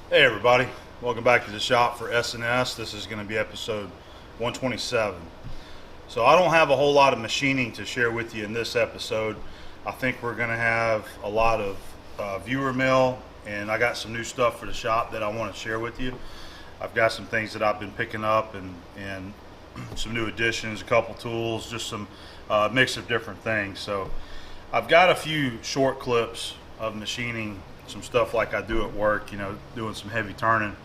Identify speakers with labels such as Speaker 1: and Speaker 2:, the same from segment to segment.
Speaker 1: Hey everybody, welcome back to the shop for S&S. This is going to be episode 127. So I don't have a whole lot of machining to share with you in this episode. I think we're going to have a lot of viewer mail, and I got some new stuff for the shop that I want to share with you. I've got some things that I've been picking up and some new additions, a couple tools, just some mix of different things. So I've got a few short clips of machining some stuff like I do at work, doing some heavy turning,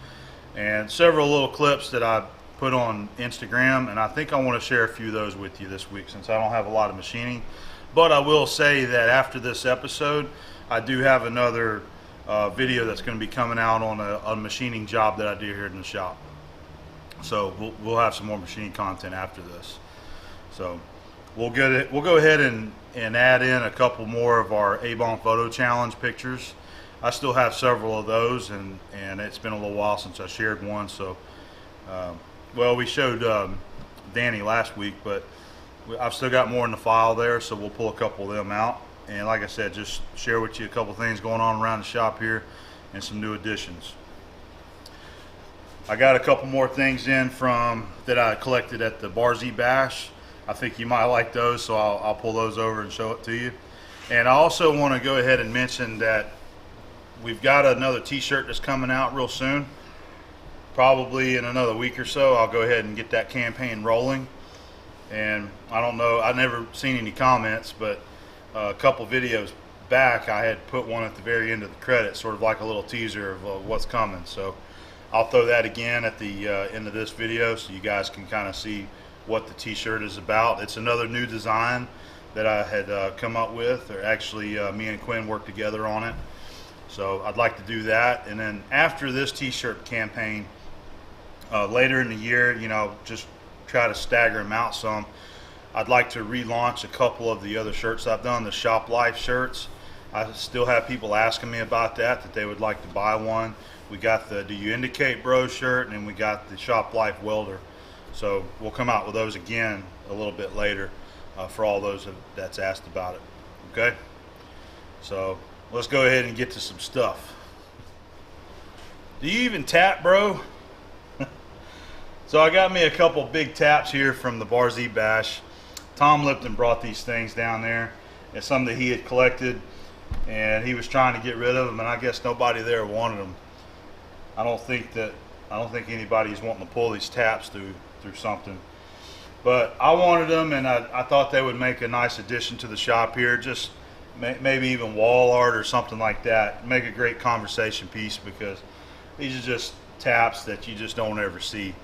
Speaker 1: and several little clips that I put on Instagram, and I think I want to share a few of those with you this week since I don't have a lot of machining. But I will say that after this episode, I do have another video that's going to be coming out on a machining job that I do here in the shop. So we'll have some more machining content after this. So we'll go ahead and add in a couple more of our A-Bomb Photo Challenge pictures. I still have several of those, and it's been a little while since I shared one. So, well, we showed Danny last week, but I've still got more in the file there, so we'll pull a couple of them out. And like I said, just share with you a couple things going on around the shop here and some new additions. I got a couple more things in from that I collected at the Barzy Bash. I think you might like those, so I'll pull those over and show it to you. And I also want to go ahead and mention that we've got another t-shirt that's coming out real soon, probably in another week or so. I'll go ahead and get that campaign rolling. And I don't know, I've never seen any comments, but a couple videos back I had put one at the very end of the credits, sort of like a little teaser of what's coming. So I'll throw that again at the end of this video so you guys can kind of see what the t-shirt is about. It's another new design that I had come up with, or actually me and Quinn worked together on it. So I'd like to do that, and then after this t-shirt campaign, later in the year, just try to stagger them out some. I'd like to relaunch a couple of the other shirts I've done, the Shop Life shirts. I still have people asking me about that they would like to buy one. We got the Do You Indicate Bro shirt, and then we got the Shop Life Welder. So we'll come out with those again a little bit later for all those that's asked about it. Okay? So let's go ahead and get to some stuff. Do you even tap, bro? So I got me a couple big taps here from the Barzy Bash. Tom Lipton brought these things down there. It's some that he had collected, and he was trying to get rid of them, and I guess nobody there wanted them. I don't think anybody's wanting to pull these taps through something. But I wanted them, and I thought they would make a nice addition to the shop here. Just maybe even wall art or something like that. Make a great conversation piece, because these are just taps that you just don't ever see.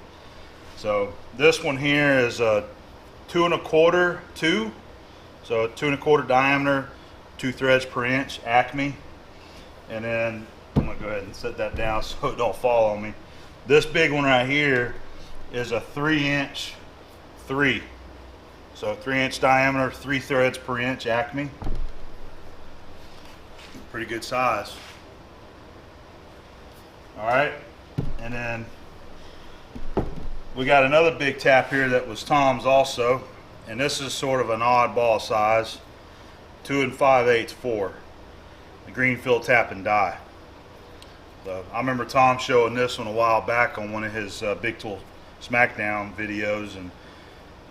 Speaker 1: So this one here is a 2 1/4 2, so 2 1/4 diameter, 2 threads per inch Acme. And then I'm gonna go ahead and set that down so it don't fall on me. This big one right here is a 3" 3, so 3" diameter, 3 threads per inch Acme. Pretty good size. All right, and then we got another big tap here that was Tom's also, and this is sort of an oddball size, 2 5/8 4, the Greenfield Tap and Die. So I remember Tom showing this one a while back on one of his Big Tool Smackdown videos, and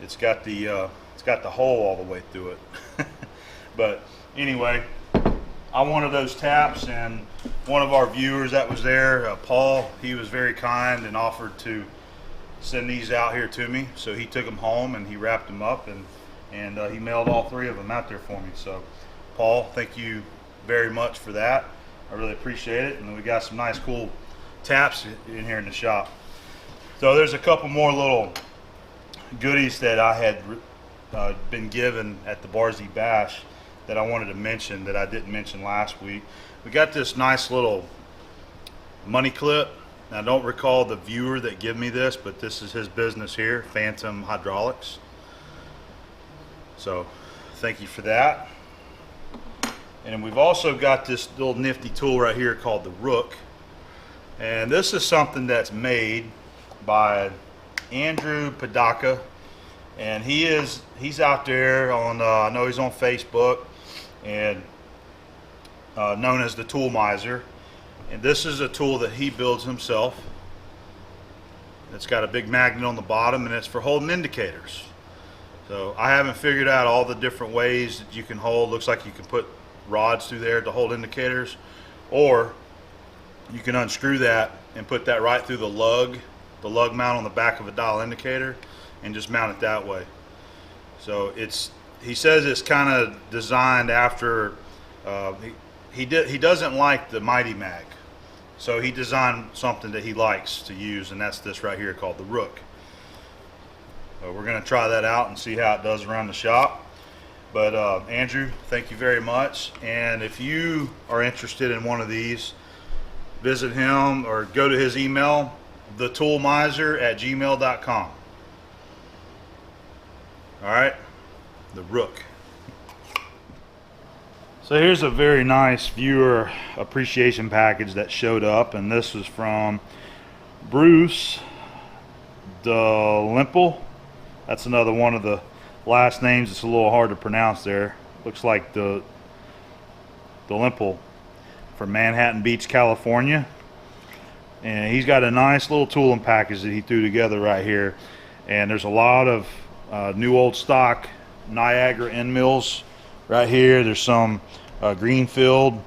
Speaker 1: it's got the hole all the way through it. But anyway, I wanted those taps, and one of our viewers that was there, Paul, he was very kind and offered to send these out here to me. So he took them home and he wrapped them up, and he mailed all 3 of them out there for me. So Paul, thank you very much for that. I really appreciate it. And we got some nice cool taps in here in the shop. So there's a couple more little goodies that I had been given at the Barzy Bash that I wanted to mention that I didn't mention last week. We got this nice little money clip. Now, I don't recall the viewer that gave me this, but this is his business here, Phantom Hydraulics. So thank you for that. And then we've also got this little nifty tool right here called the Rook. And this is something that's made by Andrew Padaka. And he's out there on, I know he's on Facebook, and known as the Tool Miser. And this is a tool that he builds himself. It's got a big magnet on the bottom, and it's for holding indicators. So I haven't figured out all the different ways that you can hold. Looks like you can put rods through there to hold indicators, or you can unscrew that and put that right through the lug mount on the back of a dial indicator, and just mount it that way. So he says it's kind of designed after he doesn't like the Mighty Mag, so he designed something that he likes to use, and that's this right here called the Rook. So we're going to try that out and see how it does around the shop. But Andrew, thank you very much. And if you are interested in one of these, visit him or go to his email, thetoolmiser@gmail.com. All right, the Rook. So here's a very nice viewer appreciation package that showed up, and this is from Bruce DeLimple. That's another one of the last names. It's a little hard to pronounce there. Looks like DeLimple from Manhattan Beach, California. And he's got a nice little tooling package that he threw together right here. And there's a lot of new old stock Niagara end mills right here. There's some Greenfield.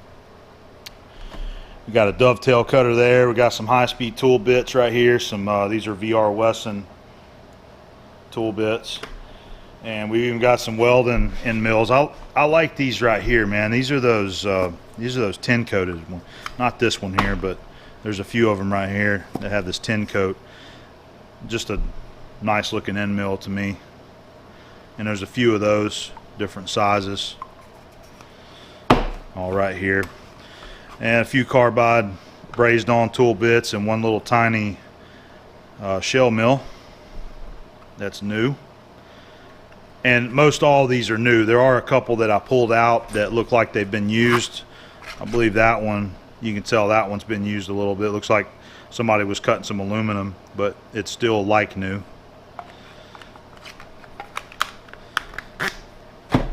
Speaker 1: We got a dovetail cutter there. We got some high-speed tool bits right here. Some these are VR Wesson tool bits, and we even got some welding end mills. I like these right here, man. These are those tin coated ones. Not this one here, but there's a few of them right here that have this tin coat. Just a nice looking end mill to me. And there's a few of those different sizes all right here, and a few carbide brazed on tool bits, and one little tiny shell mill that's new. And most all of these are new. There are a couple that I pulled out that look like they've been used. I believe that one, you can tell that one's been used a little bit. It looks like somebody was cutting some aluminum, but it's still like new.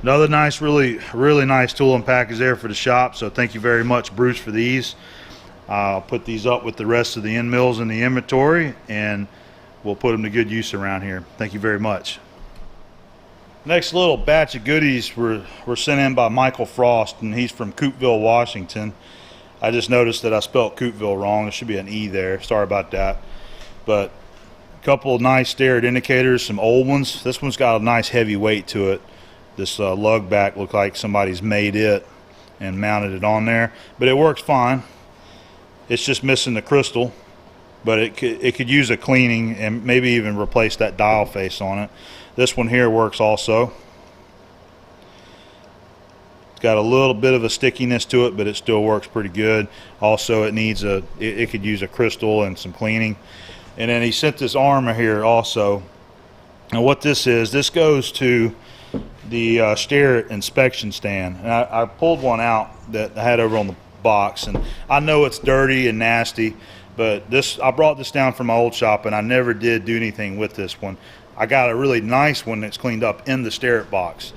Speaker 1: Another nice, really nice tooling package there for the shop. So thank you very much, Bruce, for these. I'll put these up with the rest of the end mills in the inventory, and we'll put them to good use around here. Thank you very much. Next little batch of goodies were sent in by Michael Frost, and he's from Coupeville, Washington. I just noticed that I spelled Coupeville wrong. There should be an E there. Sorry about that. But a couple of nice Starrett indicators, some old ones. This one's got a nice heavy weight to it. This lug back looked like somebody's made it and mounted it on there, but it works fine. It's just missing the crystal, but it could use a cleaning and maybe even replace that dial face on it. This one here works also. It's got a little bit of a stickiness to it, but it still works pretty good. Also, it needs it could use a crystal and some cleaning. And then he sent this armor here also. And what this is, this goes to the Starrett inspection stand. And I pulled one out that I had over on the box, and I know it's dirty and nasty, but I brought this down from my old shop, and I never did do anything with this one. I got a really nice one that's cleaned up in the Starrett box,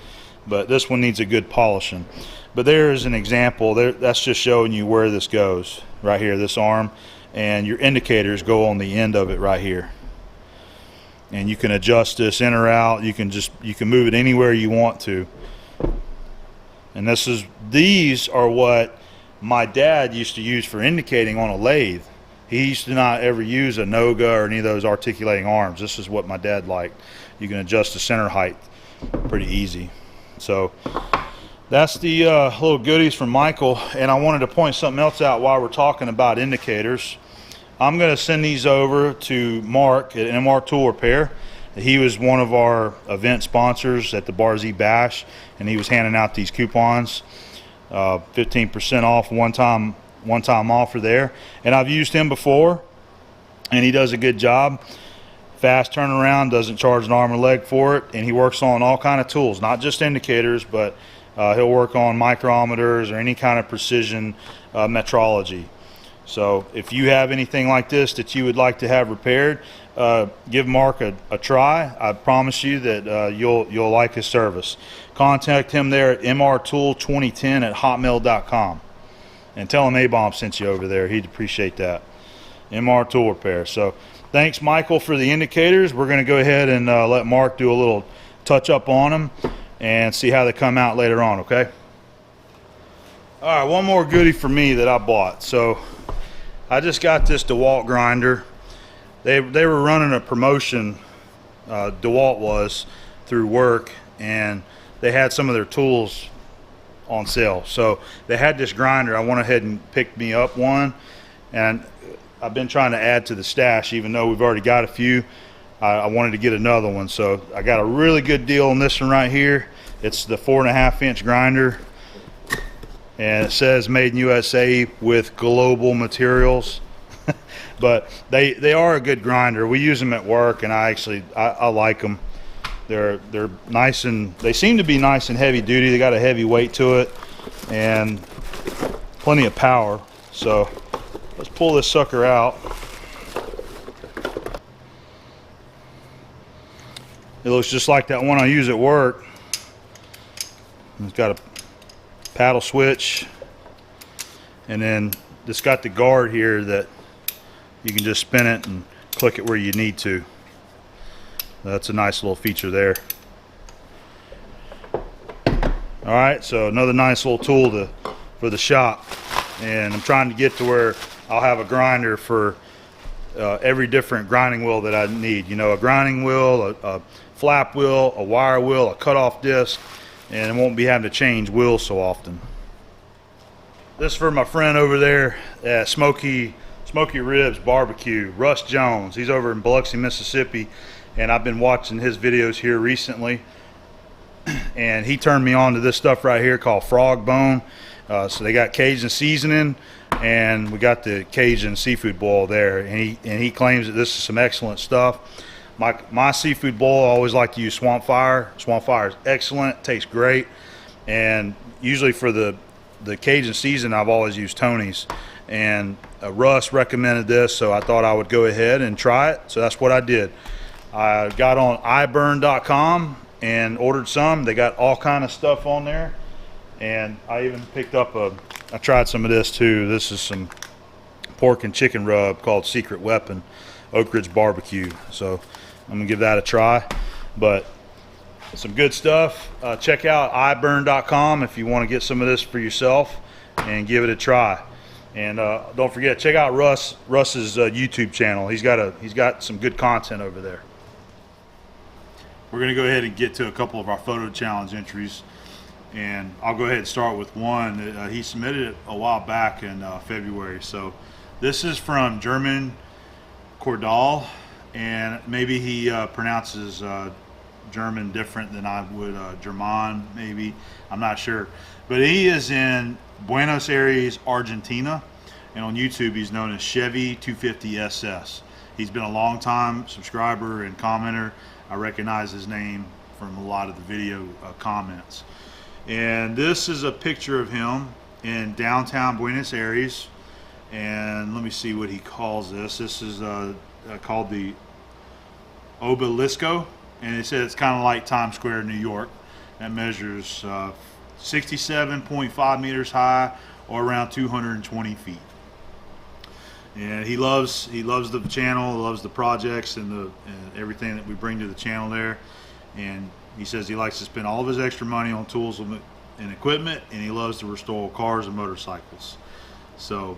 Speaker 1: but this one needs a good polishing. But there is an example there. That's just showing you where this goes right here, this arm, and your indicators go on the end of it right here. And you can adjust this in or out. You can move it anywhere you want to. And these are what my dad used to use for indicating on a lathe. He used to not ever use a Noga or any of those articulating arms. This is what my dad liked. You can adjust the center height pretty easy. So that's the little goodies from Michael. And I wanted to point something else out while we're talking about indicators. I'm going to send these over to Mark at MR Tool Repair. He was one of our event sponsors at the Bar Z Bash, and he was handing out these coupons, 15% off, one-time offer there. And I've used him before, and he does a good job. Fast turnaround, doesn't charge an arm or leg for it, and he works on all kind of tools, not just indicators, but he'll work on micrometers or any kind of precision metrology. So if you have anything like this that you would like to have repaired, give Mark a try. I promise you that you'll like his service. Contact him there at mrtool2010@hotmail.com. And tell him A-Bomb sent you over there. He'd appreciate that. MR Tool Repair. So thanks, Michael, for the indicators. We're going to go ahead and let Mark do a little touch up on them and see how they come out later on, okay? All right, one more goodie for me that I bought. So I just got this DeWalt grinder. They were running a promotion, DeWalt was, through work, and they had some of their tools on sale. So they had this grinder. I went ahead and picked me up one, and I've been trying to add to the stash. Even though we've already got a few, I wanted to get another one. So I got a really good deal on this one right here. It's the 4.5-inch grinder, and it says made in USA with global materials. But they are a good grinder. We use them at work, and I like them. They're nice, and they seem to be nice and heavy duty. They got a heavy weight to it and plenty of power. So let's pull this sucker out. It looks just like that one I use at work. It's got a paddle switch, and then it's got the guard here that you can just spin it and click it where you need to. That's a nice little feature there. All right, so another nice little tool for the shop, and I'm trying to get to where I'll have a grinder for every different grinding wheel that I need. You know, a grinding wheel, a flap wheel, a wire wheel, a cutoff disc, and I won't be having to change wheels so often. This is for my friend over there at Smoky Ribs Barbecue, Russ Jones. He's over in Biloxi, Mississippi, and I've been watching his videos here recently, and he turned me on to this stuff right here called Frog Bone. So they got Cajun seasoning, and we got the Cajun seafood boil there, and he claims that this is some excellent stuff. My seafood boil, I always like to use Swamp Fire. Swamp Fire is excellent, tastes great, and usually for the Cajun season, I've always used Tony's. And Russ recommended this, so I thought I would go ahead and try it. So that's what I did. I got on iburn.com and ordered some. They got all kind of stuff on there, and I even picked up I tried some of this too. This is some pork and chicken rub called Secret Weapon, Oak Ridge Barbecue. So I'm gonna give that a try. But some good stuff. Check out iburn.com if you want to get some of this for yourself and give it a try. And don't forget, check out Russ's YouTube channel. He's got some good content over there. We're going to go ahead and get to a couple of our photo challenge entries, and I'll go ahead and start with one. He submitted it a while back in February. So this is from German Cordal, and maybe he pronounces German different than I would, German maybe, I'm not sure. But he is in Buenos Aires, Argentina, and on YouTube he's known as Chevy 250 SS. He's been a long time subscriber and commenter. I recognize his name from a lot of the video comments. And this is a picture of him in downtown Buenos Aires, and let me see what he calls this. This is called the Obelisco, and it says it's kind of like Times Square, New York. That measures 67.5 meters high, or around 220 feet. And he loves the channel, loves the projects and everything that we bring to the channel there. And he says he likes to spend all of his extra money on tools and equipment, and he loves to restore cars and motorcycles. So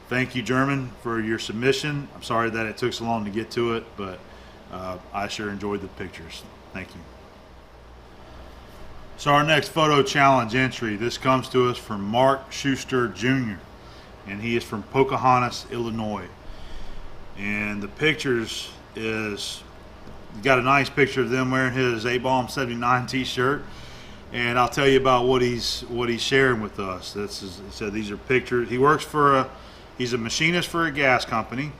Speaker 1: thank you, German, for your submission. I'm sorry that it took so long to get to it, but I sure enjoyed the pictures. Thank you. So our next photo challenge entry, this comes to us from Mark Schuster Jr., and he is from Pocahontas, Illinois. And the pictures is, got a nice picture of them wearing his A-Bomb 79 t-shirt, and I'll tell you about what he's sharing with us. He said these are pictures. He works for he's a machinist for a gas company,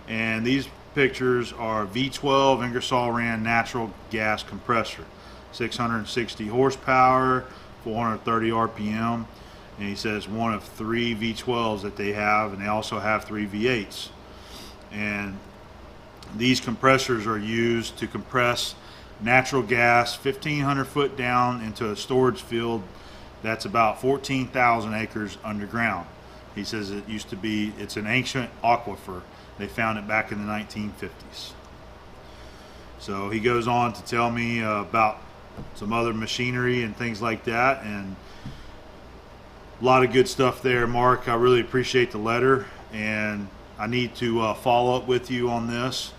Speaker 1: and these pictures are V12 Ingersoll Rand natural gas compressor. 660 horsepower, 430 RPM, and he says one of 3 V12s that they have, and they also have 3 V8s. And these compressors are used to compress natural gas 1,500 foot down into a storage field that's about 14,000 acres underground. He says it used to be, it's an ancient aquifer. They found it back in the 1950s. So he goes on to tell me about some other machinery and things like that, and a lot of good stuff there, Mark. I really appreciate the letter, and I need to follow up with you on this.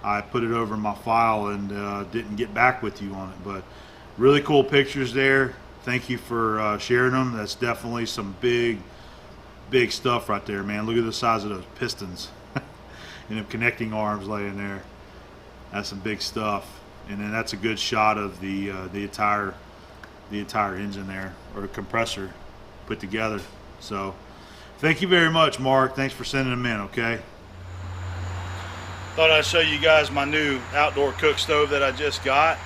Speaker 1: I put it over in my file and didn't get back with you on it, but really cool pictures there. Thank you for sharing them. That's definitely some big stuff right there, man. Look at the size of those pistons and them connecting arms laying there. That's some big stuff. And then that's a good shot of the entire engine there, or compressor put together. So thank you very much, Mark. Thanks for sending them in. Okay. Thought I'd show you guys my new outdoor cook stove that I just got.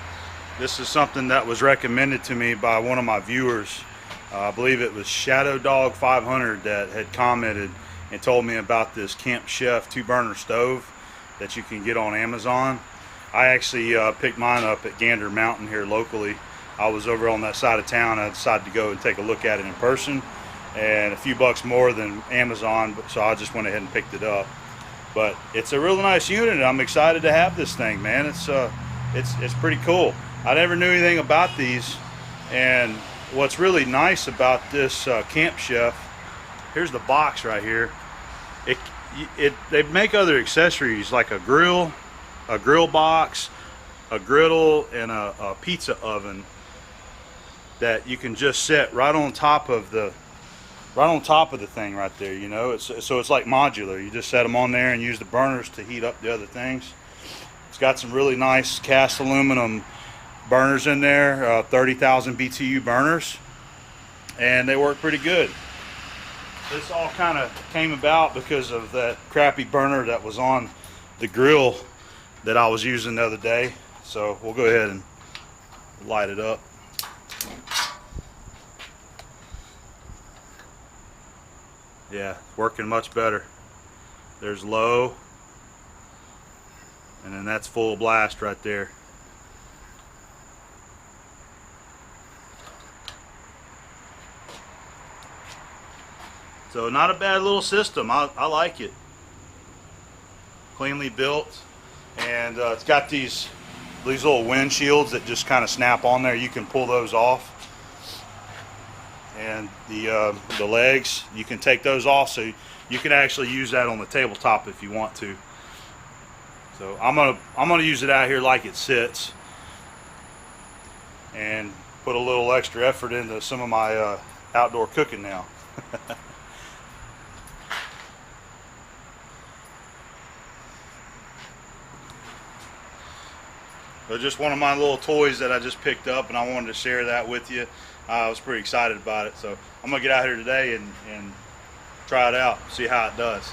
Speaker 1: This is something that was recommended to me by one of my viewers. I believe it was Shadow Dog 500 that had commented and told me about this Camp Chef 2-burner stove that you can get on Amazon. I actually picked mine up at Gander Mountain here locally. I was over on that side of town. I decided to go and take a look at it in person, and a few bucks more than Amazon, so I just went ahead and picked it up. But it's a really nice unit. I'm excited to have this thing, man. It's pretty cool. I never knew anything about these, and what's really nice about this Camp Chef, here's the box right here. They make other accessories like a grill box, a griddle, and a pizza oven that you can just set right on top of the thing right there. You know, so it's like modular. You just set them on there and use the burners to heat up the other things. It's got some really nice cast aluminum burners in there, 30,000 BTU burners, and they work pretty good. This all kind of came about because of that crappy burner that was on the grill that I was using the other day. So we'll go ahead and light it up. Yeah, working much better. There's low, and then that's full blast right there. So not a bad little system. I like it. Cleanly built, and it's got these little windshields that just kind of snap on there. You can pull those off, and the legs, you can take those off, so you can actually use that on the tabletop if you want to. So I'm gonna use it out here like it sits, and put a little extra effort into some of my outdoor cooking now. So just one of my little toys that I just picked up, and I wanted to share that with you. I was pretty excited about it, so I'm gonna get out here today and try it out, see how it does.